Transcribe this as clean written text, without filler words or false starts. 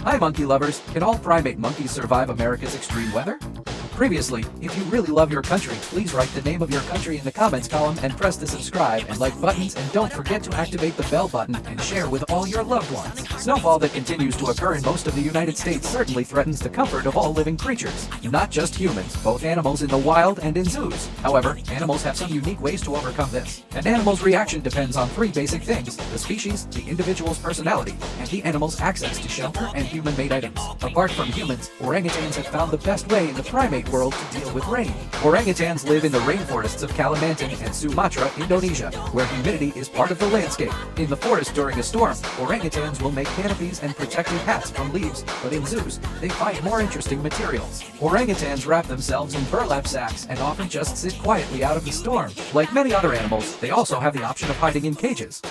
Hi monkey lovers, can all primate monkeys survive America's extreme weather? Previously, if you really love your country, please write the name of your country in the comments column and press the subscribe and like buttons, and don't forget to activate the bell button and share with all your loved ones. Snowfall that continues to occur in most of the United States certainly threatens the comfort of all living creatures, not just humans, both animals in the wild and in zoos. However, animals have some unique ways to overcome this. An animal's reaction depends on three basic things: the species, the individual's personality, and the animal's access to shelter and human-made items. Apart from humans, orangutans have found the best way in the primate world to deal with rain. Orangutans live in the rainforests of Kalimantan and Sumatra, Indonesia, where humidity is part of the landscape. In the forest during a storm, orangutans will make canopies and protective hats from leaves, but in zoos, they find more interesting materials. Orangutans wrap themselves in burlap sacks and often just sit quietly out of the storm. Like many other animals, they also have the option of hiding in cages.